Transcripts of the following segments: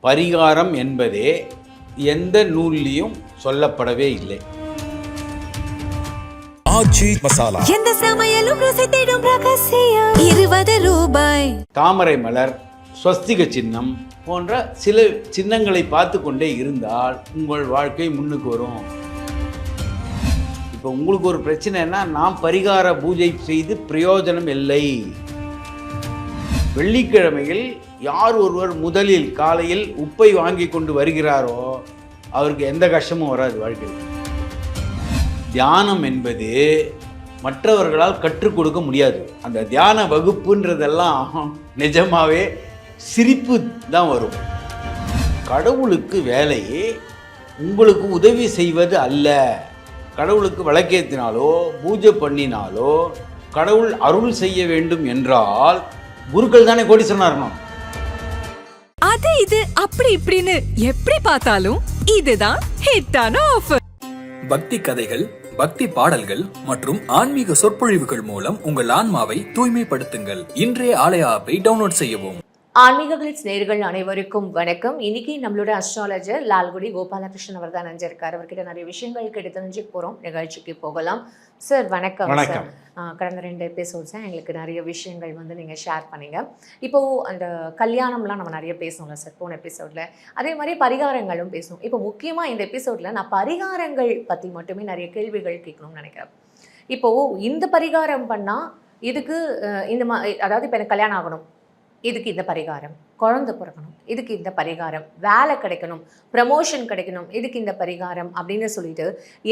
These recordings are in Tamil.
பரிகாரம் என்பதே எந்த நூல்லையும் சொல்லப்படவே இல்லை. ஆச்சி மசாலா எந்த சமையலும் ருசி தேடும் ரகசியம் 20 ரூபாய். தாமரை மலர், ஸ்வஸ்திக சின்னம் போன்ற சில சின்னங்களை பார்த்து கொண்டே இருந்தால் உங்கள் வாழ்க்கை முன்னுக்கு வரும். இப்போ உங்களுக்கு ஒரு பிரச்சனைனா நாம் பரிகார பூஜை செய்து பிரயோஜனம் இல்லை. வெள்ளிக்கிழமையில் யார் ஒருவர் முதலில் காலையில் உப்பை வாங்கி கொண்டு வருகிறாரோ அவருக்கு எந்த கஷ்டமும் வராது வாழ்க்கையில். தியானம் என்பது மற்றவர்களால் கற்றுக் கொடுக்க முடியாது. அந்த தியான வகுப்புன்றதெல்லாம் நிஜமாவே சிரிப்பு தான் வரும். கடவுளுக்கு வேலையே உங்களுக்கு உதவி செய்வது அல்ல. கடவுளுக்கு விளக்கேற்றினாலோ பூஜை பண்ணினாலோ கடவுள் அருள் செய்ய வேண்டும் என்றால் குருக்கள் தானே கோடீஸ்வரனா இருக்கணும். அது இது அப்படி இப்படின்னு எப்படி பார்த்தாலும் இதுதான் ஹிட்டான ஆஃபர். பக்தி கதைகள், பக்தி பாடல்கள் மற்றும் ஆன்மீக சொற்பொழிவுகள் மூலம் உங்கள் ஆன்மாவை தூய்மைப்படுத்துங்கள். இன்றைய ஆலய ஆப்பை டவுன்லோட் செய்யவும். ஆன்மீக கிளிட்ஸ் நேயர்கள் அனைவருக்கும் வணக்கம். இன்னைக்கு நம்மளோட அஸ்ட்ராலஜர் லால்குடி கோபாலகிருஷ்ணன் அவர் தான் நினைஞ்சிருக்காரு. அவர்கிட்ட நிறைய விஷயங்கள் கேட்டு தெரிஞ்சுக்க போறோம். நிகழ்ச்சிக்கு போகலாம். சார் வணக்கம். வணக்கம். கடந்த 2 எபிசோட்ஸ் எங்களுக்கு நிறைய விஷயங்கள் நீங்க ஷேர் பண்ணீங்க. இப்போ அந்த கல்யாணம்லாம் நம்ம நிறைய பேசணும்ல சார் போன எபிசோட்ல, அதே மாதிரி பரிகாரங்களும் பேசணும். இப்போ முக்கியமா இந்த எபிசோட்ல நான் பரிகாரங்கள் பத்தி மட்டுமே நிறைய கேள்விகள் கேட்கணும்னு நினைக்கிறேன். இப்போ இந்த பரிகாரம் பண்ணா இதுக்கு இந்த அதாவது இப்போ எனக்கு கல்யாணம் ஆகணும், இதுக்கு இந்த பரிகாரம், குழந்தை பிறக்கணும், இதுக்கு இந்த பரிகாரம், வேலை கிடைக்கணும், ப்ரமோஷன் கிடைக்கணும், இதுக்கு இந்த பரிகாரம் அப்படின்னு சொல்லிட்டு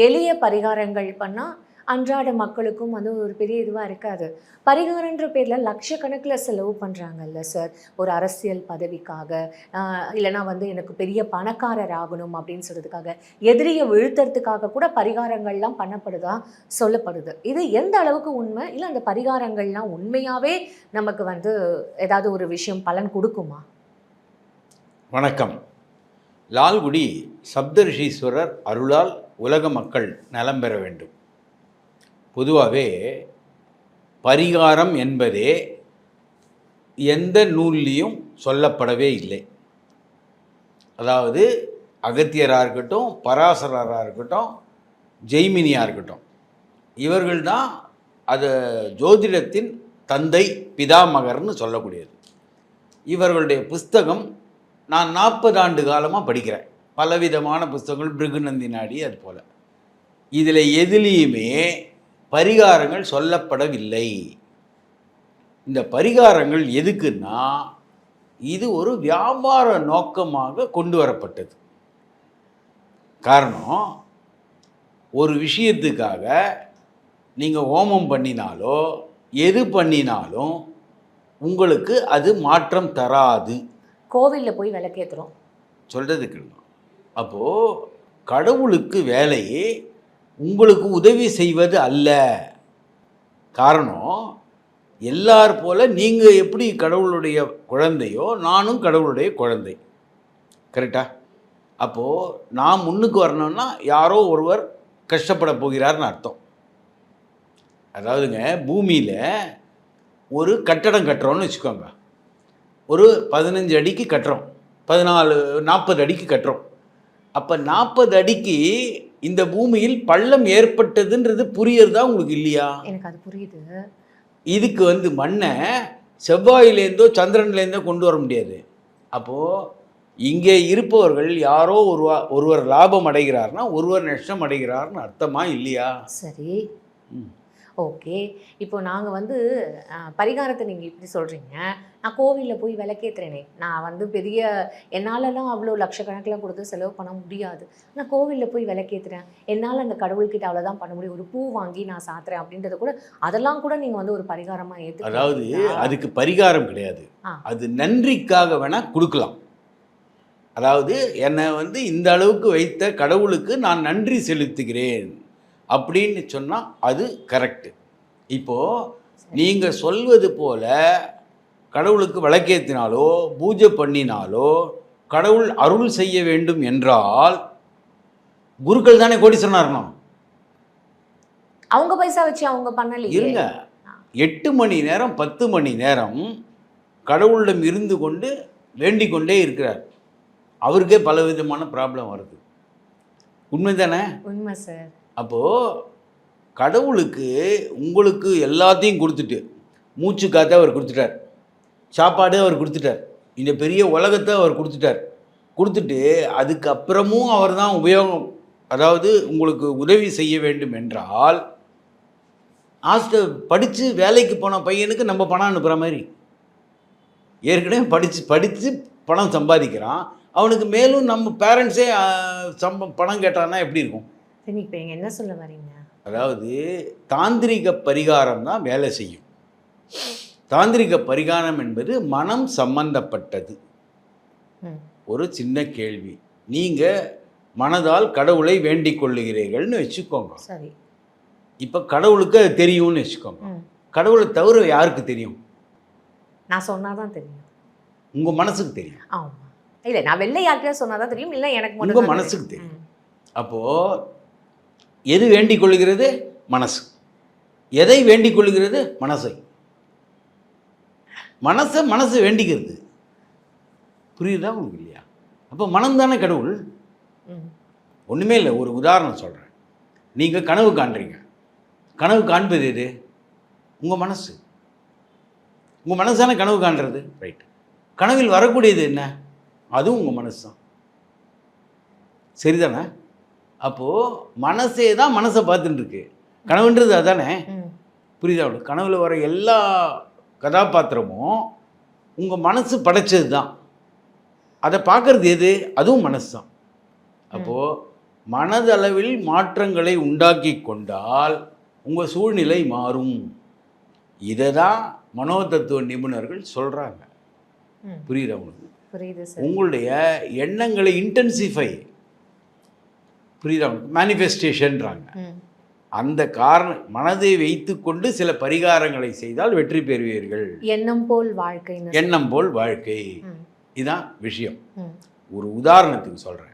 எளிய பரிகாரங்கள் பண்ணால் அன்றாட மக்களுக்கும் ஒரு பெரிய இதுவாக இருக்காது. பரிகாரன்ற பேரில் லட்சக்கணக்கில் செலவு பண்ணுறாங்கல்ல சார், ஒரு அரசியல் பதவிக்காக, இல்லைனா எனக்கு பெரிய பணக்காரர் ஆகணும் அப்படின்னு சொல்கிறதுக்காக, எதிரியை வீழ்த்துறதுக்காக கூட பரிகாரங்கள்லாம் பண்ணப்படுதா சொல்லப்படுது. இது எந்த அளவுக்கு உண்மை, இல்லை அந்த பரிகாரங்கள்லாம் உண்மையாகவே நமக்கு ஏதாவது ஒரு விஷயம் பலன் கொடுக்குமா? வணக்கம். லால்குடி சப்தரிஷீஸ்வரர் அருளால் உலக மக்கள் நலம் பெற வேண்டும். பொதுவாகவே பரிகாரம் என்பதே எந்த நூல்லையும் சொல்லப்படவே இல்லை. அதாவது அகத்தியராக இருக்கட்டும், பராசரராக இருக்கட்டும், ஜெய்மினியாக இருக்கட்டும், இவர்கள் தான் அது ஜோதிடத்தின் தந்தை பிதாமகர்னு சொல்லக்கூடியது. இவர்களுடைய புஸ்தகம் நான் 40 ஆண்டு காலமாக படிக்கிறேன். பலவிதமான புஸ்தகங்கள், பிருகுநந்தி நாடி, அது போல். இதில் எதுலேயுமே பரிகாரங்கள் சொல்லப்படவில்லை. இந்த பரிகாரங்கள் எதுக்குன்னா இது ஒரு வியாபார நோக்கமாக கொண்டு வரப்பட்டது. காரணம், ஒரு விஷயத்துக்காக நீங்கள் ஹோமம் பண்ணினாலோ எது பண்ணினாலும் உங்களுக்கு அது மாற்றம் தராது. கோவிலில் போய் விளக்கேற்றுறோம் சொல்கிறதுக்கு. அப்போது கடவுளுக்கு வேலையே உங்களுக்கு உதவி செய்வது அல்ல. காரணம், எல்லார் போல் நீங்கள் எப்படி கடவுளுடைய குழந்தையோ நானும் கடவுளுடைய குழந்தை. கரெக்டாக? அப்போது நான் முன்னுக்கு வரணும்னா யாரோ ஒருவர் கஷ்டப்பட போகிறார்னு அர்த்தம். அதாவதுங்க, பூமியில் ஒரு கட்டடம் கட்டுறோன்னு வச்சுக்கோங்க. ஒரு 15 அடிக்கு கட்டுறோம், 40 அடிக்கு கட்டுறோம். அப்போ 40 அடிக்கு இந்த பூமியில் பள்ளம் ஏற்பட்டதுன்றது புரியறதா உங்களுக்கு இல்லையா? எனக்கு அது புரியுது. இதுக்கு மண்ணை செவ்வாயிலேருந்தோ சந்திரன்லேருந்தோ கொண்டு வர முடியாது. அப்போது இங்கே இருப்பவர்கள் யாரோ ஒருவர் லாபம் அடைகிறார்னா ஒருவர் நஷ்டம் அடைகிறார்னு அர்த்தமா இல்லையா? சரி, ஓகே. இப்போ நாங்கள் பரிகாரத்தை நீங்கள் இப்படி சொல்கிறீங்க. நான் கோவிலில் போய் விளக்கேற்றுறேனே, நான் பெரிய என்னாலலாம் அவ்வளோ லட்சக்கணக்கில் கொடுத்து செலவு பண்ண முடியாது. நான் கோவிலில் போய் விளக்கேற்றுறேன், என்னால் அந்த கடவுள்கிட்ட அவ்வளோதான் பண்ண முடியும். ஒரு பூ வாங்கி நான் சாத்துறேன் அப்படின்றத கூட, அதெல்லாம் கூட நீங்கள் ஒரு பரிகாரமாக ஏற்று. அதாவது அதுக்கு பரிகாரம் கிடையாது, அது நன்றிக்காக வேணால் கொடுக்கலாம். அதாவது என்னை இந்த அளவுக்கு வைத்த கடவுளுக்கு நான் நன்றி செலுத்துகிறேன் அப்படின்னு சொன்னால் அது கரெக்டு. இப்போது நீங்கள் சொல்வது போல் கடவுளுக்கு விளக்கேற்றினாலோ பூஜை பண்ணினாலோ கடவுள் அருள் செய்ய வேண்டும் என்றால் குருக்கள் தானே கோடீஸ்வரனா இருக்கணும். அவங்க பைசா வச்சு அவங்க பண்ணல. இருங்க, 8 மணி நேரம் 10 மணி நேரம் கடவுளிடம் இருந்து கொண்டு வேண்டிக் கொண்டே இருக்கிறார். அவருக்கே பல விதமான ப்ராப்ளம் வருது. உண்மை தானே? உண்மை சார். அப்போது கடவுளுக்கு உங்களுக்கு எல்லாத்தையும் கொடுத்துட்டு, மூச்சு காற்றை அவர் கொடுத்துட்டார், சாப்பாடு அவர் கொடுத்துட்டார், இந்த பெரிய உலகத்தை அவர் கொடுத்துட்டு அதுக்கப்புறமும் அவர் தான் உபயோகம், அதாவது உங்களுக்கு உதவி செய்ய வேண்டும் என்றால் படித்து வேலைக்கு போன பையனுக்கு நம்ம பணம் அனுப்புகிற மாதிரி, ஏற்கனவே படித்து பணம் சம்பாதிக்கிறான், அவனுக்கு மேலும் நம்ம பேரண்ட்ஸே பணம் கேட்டான்னா எப்படி இருக்கும்? சரி, இப்போ நீங்கள் என்ன சொல்ல வரீங்க? அதாவது தாந்திரிக பரிகாரம் தான் வேலை செய்யும். தாந்திரிக பரிகாரம் என்பது மனம் சம்பந்தப்பட்டது. ஒரு சின்ன கேள்வி, நீங்கள் மனதால் கடவுளை வேண்டிக் கொள்ளுகிறீர்கள்னு வச்சுக்கோங்க. சரி. இப்போ கடவுளுக்கு அது தெரியும்னு வச்சுக்கோங்க. கடவுளை தவிர யாருக்கு தெரியும்? நான் சொன்னாதான் தெரியும். உங்கள் மனசுக்கு தெரியும். ஆமாம். இல்லை, நான் வெளில யார்கிட்ட சொன்னாதான் தெரியும், இல்லை எனக்கு உங்கள் மனசுக்கு தெரியும். அப்போது எது வேண்டிக் கொள்ளுகிறது? மனசு. எதை வேண்டிக் கொள்ளுகிறது? மனசை. மனசை வேண்டிக்கிறது. புரியுதா உங்களுக்கு? இல்லையா? அப்போ மனம் தானே கடவுள். ஒன்றுமே இல்லை, ஒரு உதாரணம் சொல்கிறேன். நீங்கள் கனவு காண்றீங்க, கனவு காண்பது எது? உங்கள் மனசு. உங்கள் மனசு தானே கனவு காண்றது. ரைட். கனவில் வரக்கூடியது என்ன? அதுவும் உங்கள் மனசு தான். சரிதானே? அப்போது மனசே தான் மனசை பார்த்துட்டு இருக்கு. கனவுன்றது அதானே. புரியுதா? கனவில் வர எல்லா கதாபாத்திரமும் உங்கள் மனசு படைச்சது தான். அதை பார்க்குறது எது? அதுவும் மனசு தான். அப்போது மனதளவில் மாற்றங்களை உண்டாக்கி கொண்டால் உங்கள் சூழ்நிலை மாறும். இதை தான் மனோதத்துவ நிபுணர்கள் சொல்கிறாங்க. புரியுதா உங்களுக்கு? புரியுது சார். உங்களுடைய எண்ணங்களை இன்டென்சிஃபை, புரியுதா? மேனிஃபெஸ்டேஷன்றாங்க. அந்த காரணம் மனதை வைத்து கொண்டு சில பரிகாரங்களை செய்தால் வெற்றி பெறுவீர்கள். எண்ணம் போல் வாழ்க்கை. எண்ணம் போல் வாழ்க்கை, இதுதான் விஷயம். ஒரு உதாரணத்துக்கு சொல்கிறேன்.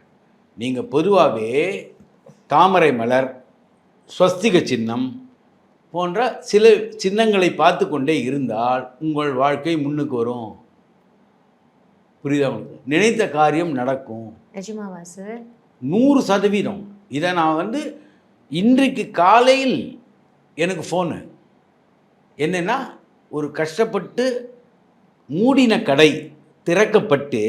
நீங்கள் பொதுவாகவே தாமரை மலர், ஸ்வஸ்திக சின்னம் போன்ற சில சின்னங்களை பார்த்து கொண்டே இருந்தால் உங்கள் வாழ்க்கை முன்னுக்கு வரும். புரியுதா உங்களுக்கு? நினைத்த காரியம் நடக்கும். நிஜமாவா சார்? 100%. இதை நான் இன்றைக்கு காலையில் எனக்கு ஃபோனு என்னென்னா, ஒரு கஷ்டப்பட்டு மூடின கடை திறக்கப்பட்டு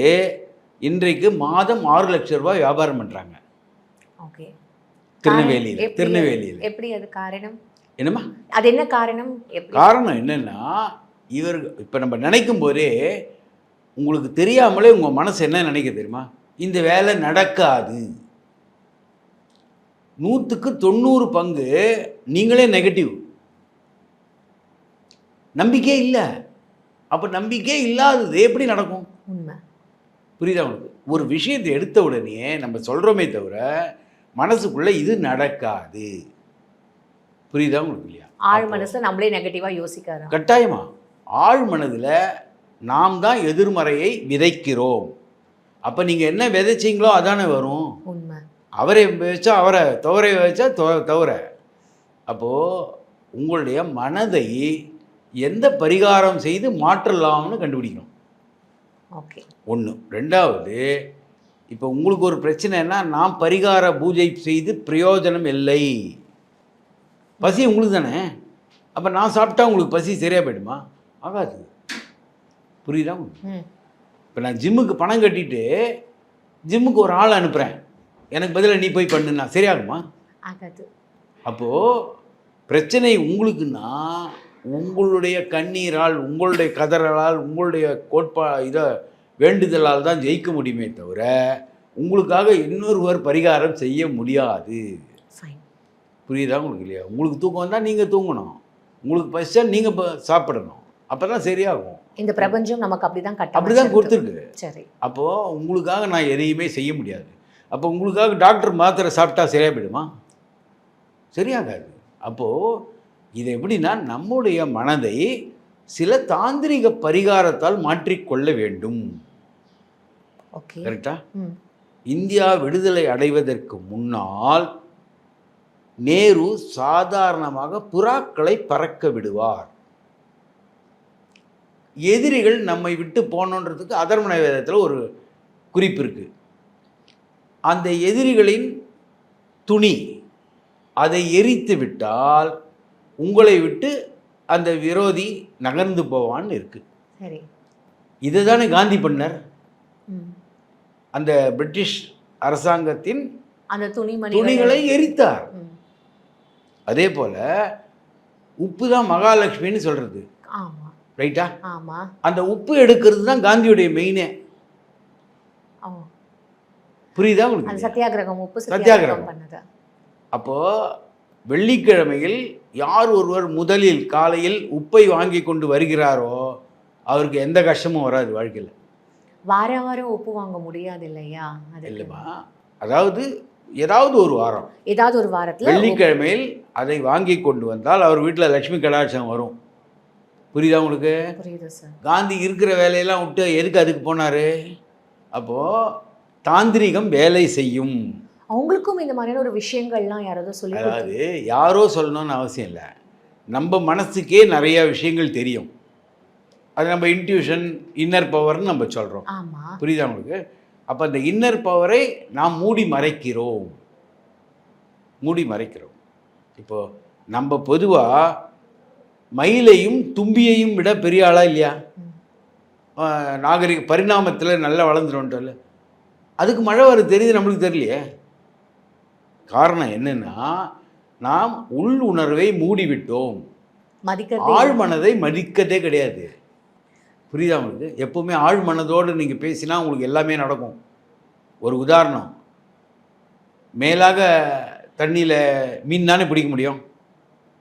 இன்றைக்கு மாதம் 6 லட்சம் ரூபாய் வியாபாரம் பண்ணுறாங்க. ஓகே. திருநெல்வேலியில். எப்படி அது காரணம்? என்னம்மா அது என்ன காரணம்? காரணம் என்னென்னா, இப்போ நம்ம நினைக்கும் போதே உங்களுக்கு தெரியாமலே உங்கள் மனசு என்ன நினைக்க தெரியுமா? இந்த வேலை நடக்காது. 100க்கு 90 பங்கு நீங்களே நெகட்டிவ், நம்பிக்கை இல்லை. அப்போ நம்பிக்கை இல்லாதது எப்படி நடக்கும்? உண்மை. புரியுதா உங்களுக்கு? ஒரு விஷயத்தை எடுத்த உடனே நம்ம சொல்கிறோமே தவிர மனசுக்குள்ளே இது நடக்காது. புரியுதா உங்களுக்கு? இல்லையா? ஆழ் மனசில் நம்மளே நெகட்டிவாக யோசிக்கிறோம். கட்டாயமா ஆழ் மனதில் நாம் தான் எதிர்மறையை விதைக்கிறோம். அப்போ நீங்கள் என்ன விதைச்சிங்களோ அதானே வரும். உண்மை. அவரை வச்சா அவரை, துவரை வச்சா துவரை. அப்போது உங்களுடைய மனதை எந்த பரிகாரம் செய்து மாற்றலாம்னு கண்டுபிடிக்கணும். ஓகே. ஒன்று. ரெண்டாவது, இப்போ உங்களுக்கு ஒரு பிரச்சனைனா, நான் பரிகார பூஜை செய்து பிரயோஜனம் இல்லை. பசி உங்களுக்கு தானே. அப்போ நான் சாப்பிட்டா உங்களுக்கு பசி சரியாக போயிடுமா? ஆகாது. புரியுதா? இப்போ நான் ஜிம்முக்கு பணம் கட்டிட்டு ஜிம்முக்கு ஒரு ஆள் அனுப்புகிறேன், எனக்கு பதிலாக நீ போய் பண்ணுன்னா சரியாகுமா? ஆகாது. அப்போது பிரச்சனை உங்களுக்குன்னா உங்களுடைய கண்ணீரால், உங்களுடைய கதறலால், உங்களுடைய இதை வேண்டுதலால் தான் ஜெயிக்க முடியுமே தவிர உங்களுக்காக இன்னொருவர் பரிகாரம் செய்ய முடியாது. புரியுதா உங்களுக்கு? இல்லையா? உங்களுக்கு தூக்கம் வந்தால் நீங்கள் தூங்கணும், உங்களுக்கு பசிச்சா நீங்கள் சாப்பிடணும், அப்போ தான் சரியாகும். இந்த பிரபஞ்சம் நமக்கு அப்படி தான் கொடுத்துருக்கு. சரி. அப்போது உங்களுக்காக நான் எதையுமே செய்ய முடியாது. அப்போ உங்களுக்காக டாக்டர் மாத்திரை சாப்பிட்டா சரியாக போயிடுமா? சரியாகாது. அப்போது இது எப்படின்னா, நம்முடைய மனதை சில தாந்திரிக பரிகாரத்தால் மாற்றிக்கொள்ள வேண்டும். கரெக்டா? இந்தியா விடுதலை அடைவதற்கு முன்னால் நேரு சாதாரணமாக புறாக்களை பறக்க விடுவார். எதிரிகள் நம்மை விட்டு போனோன்றதுக்கு அதர்மண வேதத்தில் ஒரு குறிப்பு இருக்குது. அந்த எதிரிகளின் துணி அதை எரித்து விட்டால் உங்களை விட்டு அந்த விரோதி நகர்ந்து போவான்னு இருக்கு. சரி. இதை தானே காந்தி பண்ணார். ம். அந்த பிரிட்டிஷ் அரசாங்கத்தின் அந்த துணிகளை எரித்தார். அதே போல உப்பு தான் மகாலட்சுமின்னு சொல்றது. ஆமா. ரைட்டா? ஆமா. அந்த உப்பு எடுக்கிறது தான் காந்தியுடைய மெயினே. புரியுதா உங்களுக்கு? அந்த சத்தியாகிரகம், உப்பு சத்தியாகிரகம் பண்ணது. அப்போ வெள்ளிக்கிழமையில் யார் ஒருவர் முதலில் காலையில் உப்பை வாங்கி கொண்டு வருகிறாரோ அவருக்கு எந்த கஷ்டமும் வராது வாழ்க்கையில். வாரம் உப்பு வாங்க முடியாது இல்லையா? அது இல்லைம்மா, அதாவது ஏதாவது ஒரு வாரம், ஏதாவது ஒரு வாரத்தில் வெள்ளிக்கிழமையில் அதை வாங்கி கொண்டு வந்தால் அவர் வீட்டில் லட்சுமி கடாட்சம் வரும். புரியுதா உங்களுக்கு? புரியுது சார். காந்தி இருக்கிற வேலையெல்லாம் விட்டு எதுக்கு அதுக்கு போனார்? அப்போது தாந்திரிகம் வேலை செய்யும். அவங்களுக்கும் இந்த மாதிரியான ஒரு விஷயங்கள்லாம் யாராவது சொல்லி, அதாவது யாரோ சொல்லணும்னு அவசியம் இல்லை, நம்ம மனசுக்கே நிறைய விஷயங்கள் தெரியும். அது நம்ம இன்ட்யூஷன், இன்னர் பவர்னு நம்ம சொல்கிறோம். ஆமாம். புரியுதா உங்களுக்கு? அப்போ அந்த இன்னர் பவரை நாம் மூடி மறைக்கிறோம். இப்போது நம்ம பொதுவாக மயிலையும் தும்பியையும் விட பெரிய ஆளா இல்லையா? நாகரிக பரிணாமத்தில் நல்லா வளர்ந்துருவோன்ட்டு அதுக்கு மழை வர தெரியுது, நம்மளுக்கு தெரியலையே. காரணம் என்னன்னா, நாம் உள் உணர்வை மூடிவிட்டோம், ஆழ் மனதை மதிக்கதே கிடையாது. புரியுதா உங்களுக்கு? எப்பவுமே ஆழ் மனதோடு நீங்கள் பேசினா உங்களுக்கு எல்லாமே நடக்கும். ஒரு உதாரணம், மேலாக தண்ணியில் மீன் தானே பிடிக்க முடியும்,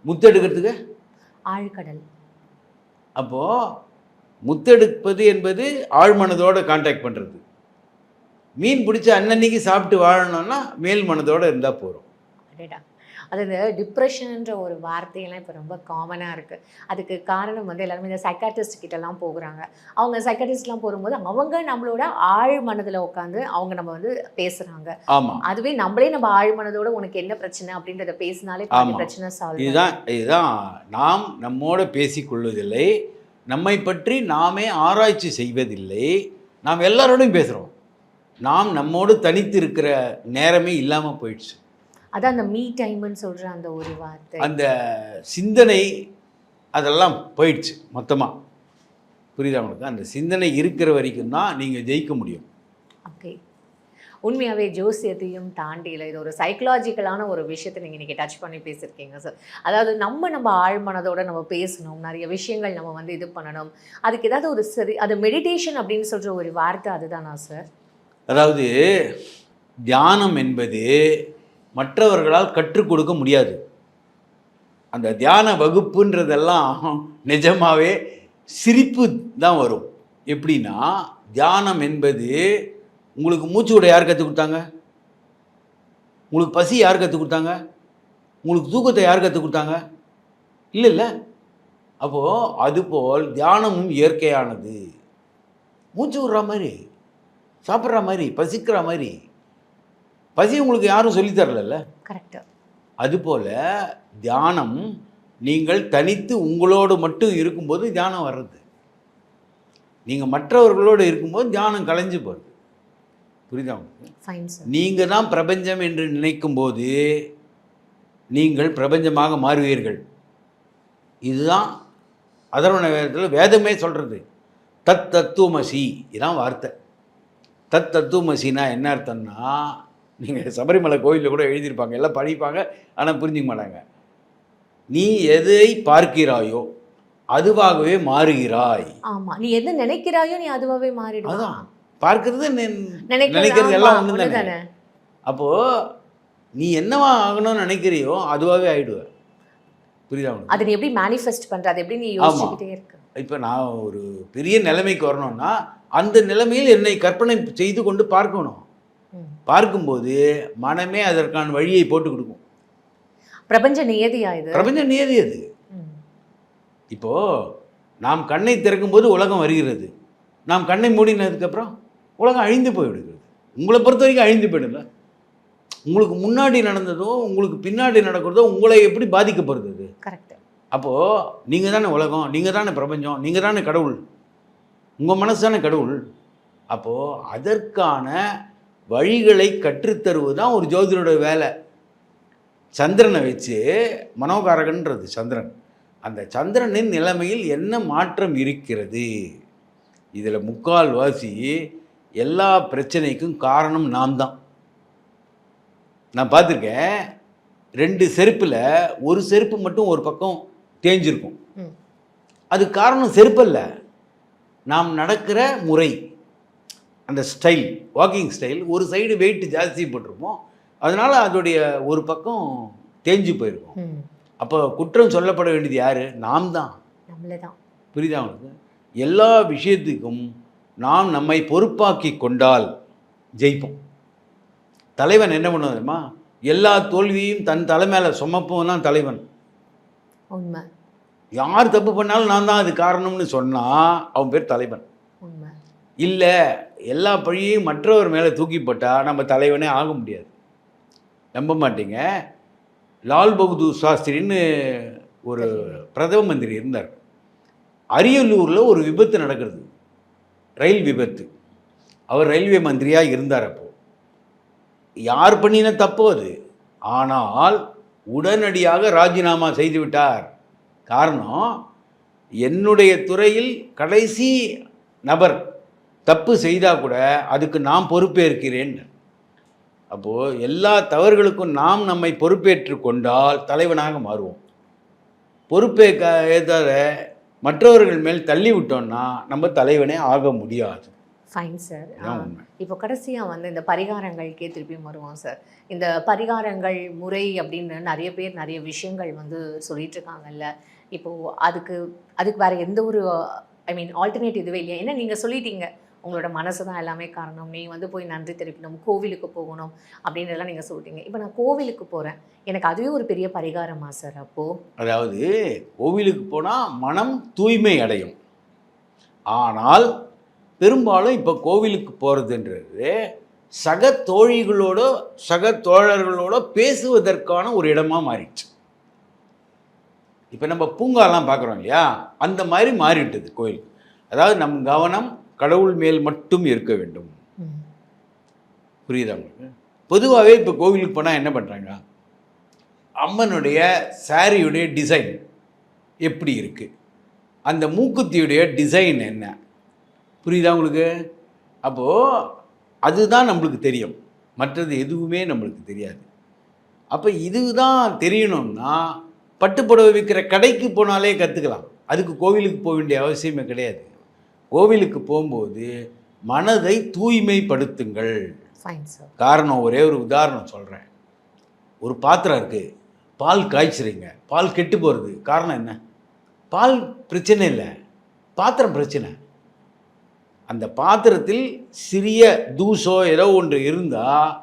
முத்தெடுக்கிறதுக்கு ஆழ்கடல். அப்போது முத்தெடுப்பது என்பது ஆழ் மனதோடு கான்டாக்ட் பண்ணுறது. மீன் பிடிச்ச அன்னன்னைக்கு சாப்பிட்டு வாழணும்னா மேல் மனதோடு இருந்தால் போகிறோம். அது இந்த டிப்ரெஷன்ன்ற ஒரு வார்த்தையெல்லாம் இப்போ ரொம்ப காமனாக இருக்குது. அதுக்கு காரணம் வந்து எல்லாருமே இந்த சைக்காட்ரிஸ்ட் கிட்டலாம் போகிறாங்க. அவங்க சைக்காட்ரிஸ்ட்லாம் போகும்போது அவங்க நம்மளோட ஆழ் மனதில் உட்காந்து அவங்க நம்ம வந்து பேசுகிறாங்க. ஆமாம். அதுவே நம்மளே நம்ம ஆழ் மனதோட உனக்கு என்ன பிரச்சனை அப்படின்றத பேசினாலே பிரச்சனை சால்வ். இதுதான் நாம் நம்மோட பேசிக்கொள்வதில்லை, நம்மை பற்றி நாமே ஆராய்ச்சி செய்வதில்லை, நாம் எல்லாரோடையும் பேசுகிறோம். நாம் நம்மோடு தனித்து இருக்கிற நேரமே இல்லாமல் போயிடுச்சு. அதான் அந்த மீ டைம்னு சொல்கிற அந்த ஒரு வார்த்தை, அந்த சிந்தனை அதெல்லாம் போயிடுச்சு மொத்தமாக. புரியுதா உங்களுக்கு? அந்த சிந்தனை இருக்கிற வரைக்கும் தான் நீங்கள் ஜெயிக்க முடியும். ஓகே. உண்மையாகவே ஜோசியத்தையும் தாண்டியில் இது ஒரு சைக்கலாஜிக்கலான ஒரு விஷயத்தை நீங்கள் இன்றைக்கி டச் பண்ணி பேசியிருக்கீங்க சார். அதாவது நம்ம ஆழ்மனதோடு நம்ம பேசணும், நிறைய விஷயங்கள் நம்ம வந்து இது பண்ணணும். அதுக்கு ஏதாவது ஒரு சரி, அது மெடிடேஷன் அப்படின்னு சொல்கிற ஒரு வார்த்தை அதுதானா சார்? அதாவது தியானம் என்பது மற்றவர்களால் கற்றுக் கொடுக்க முடியாது. அந்த தியான வகுப்புன்றதெல்லாம் நிஜமாகவே சிரிப்பு தான் வரும். எப்படின்னா, தியானம் என்பது உங்களுக்கு மூச்சு விட யார் கற்றுக் கொடுத்தாங்க? உங்களுக்கு பசி யார் கற்றுக் கொடுத்தாங்க? உங்களுக்கு தூக்கத்தை யார் கற்றுக் கொடுத்தாங்க? இல்லை. அப்போது அதுபோல் தியானமும் இயற்கையானது. மூச்சு விடுற மாதிரி, சாப்பிட்ற மாதிரி, பசிக்கிற மாதிரி. பசி உங்களுக்கு யாரும் சொல்லித்தரல. கரெக்டு. அதுபோல் தியானம் நீங்கள் தனித்து உங்களோடு மட்டும் இருக்கும்போது தியானம் வர்றது, நீங்கள் மற்றவர்களோடு இருக்கும்போது தியானம் கலைஞ்சு போகிறது. புரியுதா உங்களுக்கு? நீங்கள் தான் பிரபஞ்சம் என்று நினைக்கும்போது நீங்கள் பிரபஞ்சமாக மாறுவீர்கள். இதுதான் அதர்வண வேதத்தில் வேதமே சொல்கிறது. தத் தத்துவமசி, இதுதான் வார்த்தை. தத் தத்துவமசினா என்ன அர்த்தம்னா, நீங்கள் சபரிமலை கோயிலில் கூட எழுதியிருப்பாங்க, எல்லாம் படிப்பாங்க, ஆனால் புரிஞ்சிக்க மாட்டாங்க. நீ எதை பார்க்கிறாயோ அதுவாகவே மாறுகிறாய். ஆமாம், நீ எது நினைக்கிறாயோ நீ அதுவாகவே மாறிடும். அதான் பார்க்கறது நினைக்கிறது எல்லாம் ஒன்று தானே. அப்போது நீ என்னவா ஆகணும்னு நினைக்கிறியோ அதுவாகவே ஆகிடுவ. புரியுதா? அதை நீ எப்படி மேனிஃபெஸ்ட் பண்ணுற, அதை எப்படி நீ யோசிச்சுக்கிட்டே இருக்க. இப்போ நான் ஒரு பெரிய நிலைமைக்கு வரணும்னா அந்த நிலைமையில் என்னை கற்பனை செய்து கொண்டு பார்க்கணும். பார்க்கும்போது மனமே அதற்கான வழியை போட்டு கொடுக்கும். பிரபஞ்ச நியதியா இது? பிரபஞ்ச நியதி அது. இப்போது நாம் கண்ணை திறக்கும்போது உலகம் வருகிறது, நாம் கண்ணை மூடினதுக்கப்புறம் உலகம் அழிந்து போய்விடுகிறது. உங்களை பொறுத்த வரைக்கும் அழிந்து போயிடுங்க. உங்களுக்கு முன்னாடி நடந்ததோ உங்களுக்கு பின்னாடி நடக்கிறதோ உங்களை எப்படி பாதிக்கப்படுறது அது? கரெக்ட். அப்போது நீங்கள் தானே உலகம், நீங்கள் தானே பிரபஞ்சம், நீங்கள் தானே கடவுள், உங்கள் மனசு தானே கடவுள். அப்போது அதற்கான வழிகளை கற்றுத்தருவது தான் ஒரு ஜோதிடரோட வேலை. சந்திரனை வச்சு மனோகாரகன்றது சந்திரன், அந்த சந்திரனின் நிலைமையில் என்ன மாற்றம் இருக்கிறது, இதில் முக்கால்வாசி எல்லா பிரச்சனைக்கும் காரணம் நாம் தான். நான் பார்த்துருக்கேன், 2 செருப்பில் ஒரு செருப்பு மட்டும் ஒரு பக்கம் தேஞ்சிருக்கும். அது காரணம் செருப்பல்ல, நாம் நடக்கிற முறை, அந்த ஸ்டைல், வாக்கிங் ஸ்டைல். ஒரு சைடு வெயிட் ஜாஸ்தி போட்டிருப்போம், அதனால் அதோடைய ஒரு பக்கம் தேஞ்சு போயிருக்கும். அப்போ குற்றம் சொல்லப்பட வேண்டியது யார்? நாம் தான், நம்மளே தான். புரியுதா உங்களுக்கு? எல்லா விஷயத்துக்கும் நாம் நம்மை பொறுப்பாக்கி கொண்டால் ஜெயிப்போம். தலைவன் என்ன பண்ணுவது தெரியுமா? எல்லா தோல்வியும் தன் தலை மேலே சுமப்பவன் தான் தலைவன். உண்மை. யார் தப்பு பண்ணாலும் நான் தான் அது காரணம்னு சொன்னால் அவன் பேர் தலைவன். உண்மை. இல்லை, எல்லா பழியையும் மற்றவர் மேலே தூக்கி போட்டால் நம்ம தலைவனே ஆக முடியாது. நம்ப மாட்டீங்க, லால் பகதூர் சாஸ்திரின்னு ஒரு பிரதம மந்திரி இருந்தார். அரியலூரில் ஒரு விபத்து நடக்கிறது, ரயில் விபத்து. அவர் ரயில்வே மந்திரியாக இருந்தார். அப்போது யார் பண்ணின தப்போ அது, ஆனால் உடனடியாக ராஜினாமா செய்து விட்டார். காரணம், என்னுடைய துறையில் கடைசி நபர் தப்பு செய்தால் கூட அதுக்கு நான் பொறுப்பேற்கிறேன். அப்போது எல்லா தவறுகளுக்கும் நாம் நம்மை பொறுப்பேற்று கொண்டால் தலைவனாக மாறுவோம். பொறுப்பேற்க ஏற்றாத மற்றவர்கள் மேல் தள்ளி விட்டோம்னா நம்ம தலைவனே ஆக முடியாது. Fine sir. இப்போ கடைசியாக வந்து இந்த பரிகாரங்களுக்கே திருப்பியும் வருவோம் சார். இந்த பரிகாரங்கள் முறை அப்படின்னு நிறைய பேர் நிறைய விஷயங்கள் வந்து சொல்லிட்டு இருக்காங்கல்ல. இப்போது அதுக்கு வேறு எந்த ஒரு ஆல்டர்னேட்டிவ் இதுவே இல்லையா? ஏன்னா நீங்கள் சொல்லிட்டீங்க, உங்களோட மனசு தான் எல்லாமே காரணம், நீ வந்து போய் நன்றி தெரிவிக்கணும், கோவிலுக்கு போகணும் அப்படின்றலாம் நீங்கள் சொல்லிட்டீங்க. இப்போ நான் கோவிலுக்கு போகிறேன், எனக்கு அதுவே ஒரு பெரிய பரிகாரமா சார்? அப்போது அதாவது கோவிலுக்கு போனால் மனம் தூய்மை அடையும். ஆனால் பெரும்பாலும் இப்போ கோவிலுக்கு போகிறதுன்றது சக தோழிகளோட சக தோழர்களோட பேசுவதற்கான ஒரு இடமா மாறிடுச்சு. இப்போ நம்ம பூங்காலாம் பார்க்குறோம் இல்லையா, அந்த மாதிரி மாறிவிட்டது கோயில். அதாவது நம் கவனம் கடவுள் மேல் மட்டும் இருக்க வேண்டும். புரியுதா உங்களுக்கு? பொதுவாகவே இப்போ கோவிலுக்கு போனால் என்ன பண்ணுறாங்க, அம்மனுடைய சாரியுடைய டிசைன் எப்படி இருக்குது, அந்த மூக்குத்தியுடைய டிசைன் என்ன, புரியுதா உங்களுக்கு? அப்போது அதுதான் நம்மளுக்கு தெரியும், மற்றது எதுவுமே நம்மளுக்கு தெரியாது. அப்போ இதுதான் தெரியணும்னா பட்டுப்புடவை விற்கிற கடைக்கு போனாலே கற்றுக்கலாம், அதுக்கு கோவிலுக்கு போக வேண்டிய அவசியமே கிடையாது. கோவிலுக்கு போகும்போது மனதை தூய்மைப்படுத்துங்கள். காரணம், ஒரே ஒரு உதாரணம் சொல்கிறேன். ஒரு பாத்திரம் இருக்குது, பால் காய்ச்சுறீங்க, பால் கெட்டு போகிறது. காரணம் என்ன? பால் பிரச்சனை இல்லை, பாத்திரம் பிரச்சனை. அந்த பாத்திரத்தில் சிறிய தூசோ ஏதோ ஒன்று இருந்தால்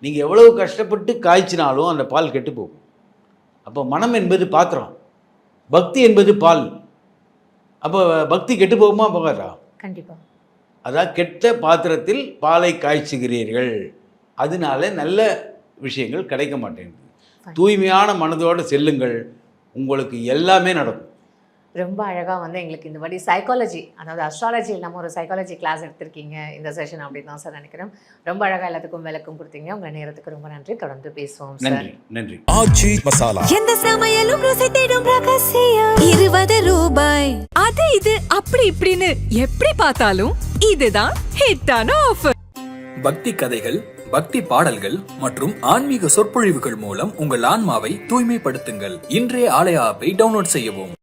நீங்கள் எவ்வளவு கஷ்டப்பட்டு காய்ச்சினாலும் அந்த பால் கெட்டு போகும். அப்போ மனம் என்பது பாத்திரம், பக்தி என்பது பால். அப்போ பக்தி கெட்டு போகுமா போகாதா? கண்டிப்பாக. அதான் கெட்ட பாத்திரத்தில் பாலை காய்ச்சுகிறீர்கள், அதனால நல்ல விஷயங்கள் கிடைக்க மாட்டேங்குது. தூய்மையான மனதோடு செல்லுங்கள், உங்களுக்கு எல்லாமே நடக்கும். ரொம்ப அழகாக வந்து எங்களுக்கு இந்த வாட்டி சைக்காலஜி, அதாவது அஸ்ட்ராலஜி இல்லாமல் ஒரு சைக்காலஜி கிளாஸ் எடுத்திருக்கீங்க இந்த செஷன் அப்படின்னு தான் சார் நினைக்கிறேன். ரொம்ப அழகாக எல்லாத்துக்கும் விளக்கம் கொடுத்தீங்க. உங்கள் நேரத்துக்கு ரொம்ப நன்றி. தொடர்ந்து பேசுவோம் சார். நன்றி. நன்றி. ஆச்சி மசாலா, எந்த சமையலும் ருசி தேடும் ரகசியம். 20 ரூபாய். அது இது அப்படி இப்படின்னு எப்படி பார்த்தாலும் இதுதான் ஹிட்டான ஆஃபர். பக்தி கதைகள், பக்தி பாடல்கள் மற்றும் ஆன்மீக சொற்பொழிவுகள் மூலம் உங்கள் ஆன்மாவை தூய்மைப்படுத்துங்கள். இன்றைய ஆலய ஆப்பை டவுன்லோட் செய்யவும்.